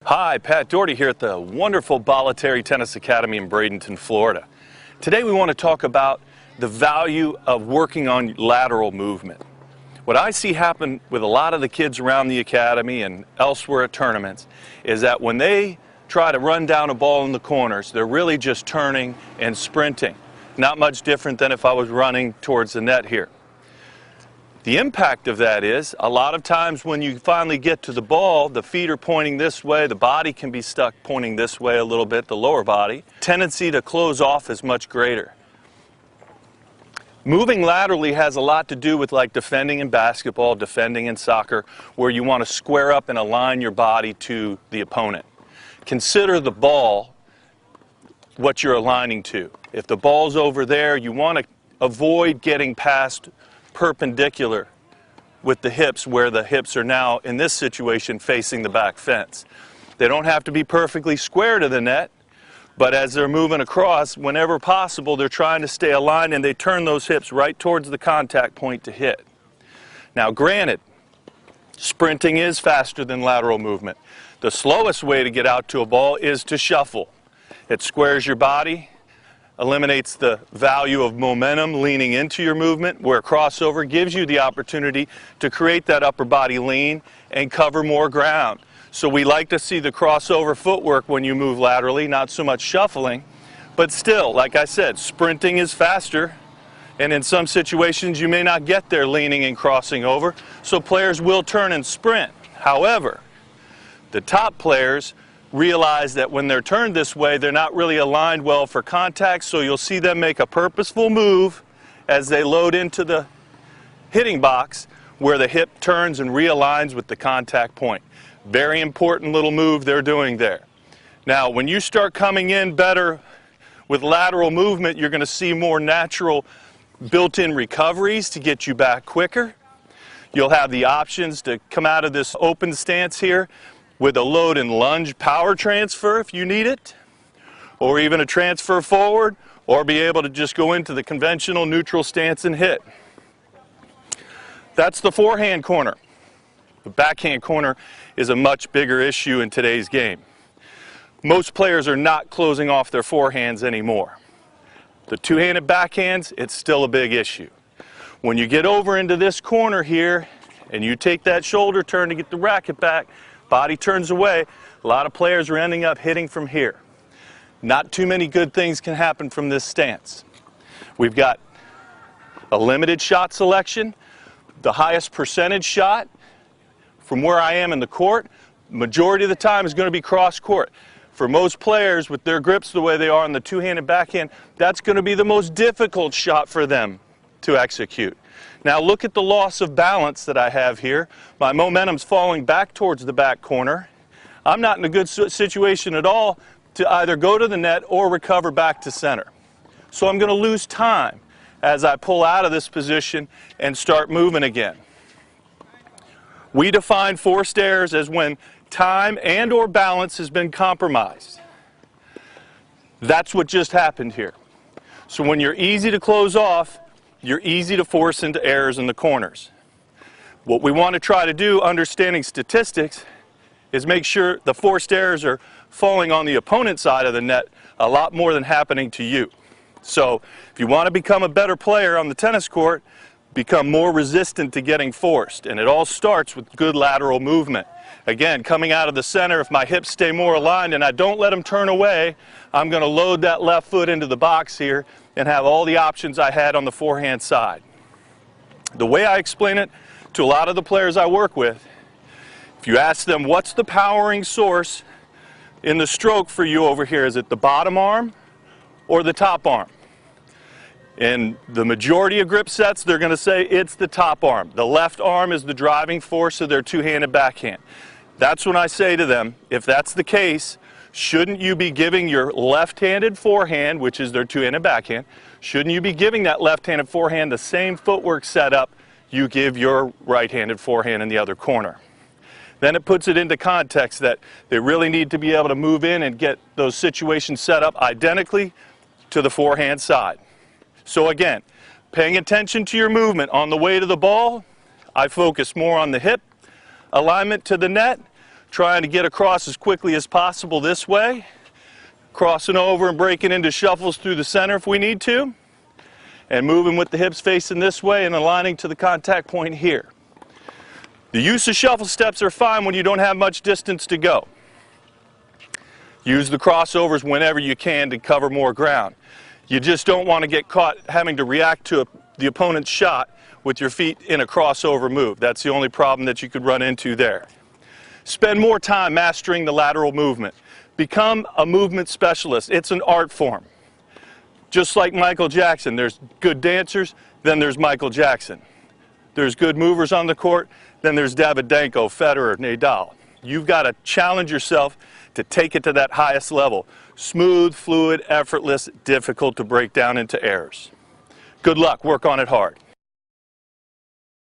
Hi, Pat Doherty here at the wonderful Lateral Tennis Academy in Bradenton, Florida. Today we want to talk about the value of working on lateral movement. What I see happen with a lot of the kids around the academy and elsewhere at tournaments is that when they try to run down a ball in the corners, they're really just turning and sprinting. Not much different than if I was running towards the net here. The impact of that is, a lot of times when you finally get to the ball, the feet are pointing this way, the body can be stuck pointing this way a little bit, the lower body. Tendency to close off is much greater. Moving laterally has a lot to do with like defending in basketball, defending in soccer, where you want to square up and align your body to the opponent. Consider the ball what you're aligning to. If the ball's over there, you want to avoid getting past perpendicular with the hips, where the hips are now, in this situation, facing the back fence. They don't have to be perfectly square to the net, but as they're moving across, whenever possible, they're trying to stay aligned and they turn those hips right towards the contact point to hit. Now granted, sprinting is faster than lateral movement. The slowest way to get out to a ball is to shuffle. It squares your body, eliminates the value of momentum leaning into your movement, where crossover gives you the opportunity to create that upper body lean and cover more ground. So we like to see the crossover footwork when you move laterally, not so much shuffling, but still, like I said, sprinting is faster, and in some situations you may not get there leaning and crossing over, so players will turn and sprint. However, the top players realize that when they're turned this way, they're not really aligned well for contact, so you'll see them make a purposeful move as they load into the hitting box where the hip turns and realigns with the contact point. Very important little move they're doing there. Now, when you start coming in better with lateral movement, you're going to see more natural built-in recoveries to get you back quicker. You'll have the options to come out of this open stance here with a load and lunge power transfer if you need it, or even a transfer forward, or be able to just go into the conventional neutral stance and hit. That's the forehand corner. The backhand corner is a much bigger issue in today's game. Most players are not closing off their forehands anymore. The two-handed backhands, it's still a big issue. When you get over into this corner here and you take that shoulder turn to get the racket back, body turns away, a lot of players are ending up hitting from here. Not too many good things can happen from this stance. We've got a limited shot selection. The highest percentage shot from where I am in the court, majority of the time is going to be cross court. For most players with their grips the way they are on the two-handed backhand, that's going to be the most difficult shot for them to execute. Now look at the loss of balance that I have here. My momentum's falling back towards the back corner. I'm not in a good situation at all to either go to the net or recover back to center. So I'm going to lose time as I pull out of this position and start moving again. We define forced errors as when time and or balance has been compromised. That's what just happened here. So when you're easy to close off, you're easy to force into errors in the corners. What we want to try to do, understanding statistics, is make sure the forced errors are falling on the opponent's side of the net a lot more than happening to you. So if you want to become a better player on the tennis court, become more resistant to getting forced. And it all starts with good lateral movement. Again, coming out of the center, if my hips stay more aligned and I don't let them turn away, I'm going to load that left foot into the box here and have all the options I had on the forehand side. The way I explain it to a lot of the players I work with, if you ask them what's the powering source in the stroke for you over here, is it the bottom arm or the top arm? In the majority of grip sets, they're going to say it's the top arm. The left arm is the driving force of their two-handed backhand. That's when I say to them, if that's the case, shouldn't you be giving your left-handed forehand, which is their two-handed backhand, shouldn't you be giving that left-handed forehand the same footwork setup you give your right-handed forehand in the other corner? Then it puts it into context that they really need to be able to move in and get those situations set up identically to the forehand side. So again, paying attention to your movement on the way to the ball, I focus more on the hip alignment to the net, trying to get across as quickly as possible this way, crossing over and breaking into shuffles through the center if we need to, and moving with the hips facing this way and aligning to the contact point here. The use of shuffle steps are fine when you don't have much distance to go. Use the crossovers whenever you can to cover more ground. You just don't want to get caught having to react to the opponent's shot with your feet in a crossover move. That's the only problem that you could run into there. Spend more time mastering the lateral movement. Become a movement specialist. It's an art form. Just like Michael Jackson, there's good dancers, then there's Michael Jackson. There's good movers on the court, then there's Davydenko, Federer, Nadal. You've got to challenge yourself to take it to that highest level. Smooth, fluid, effortless, difficult to break down into errors. Good luck. Work on it hard.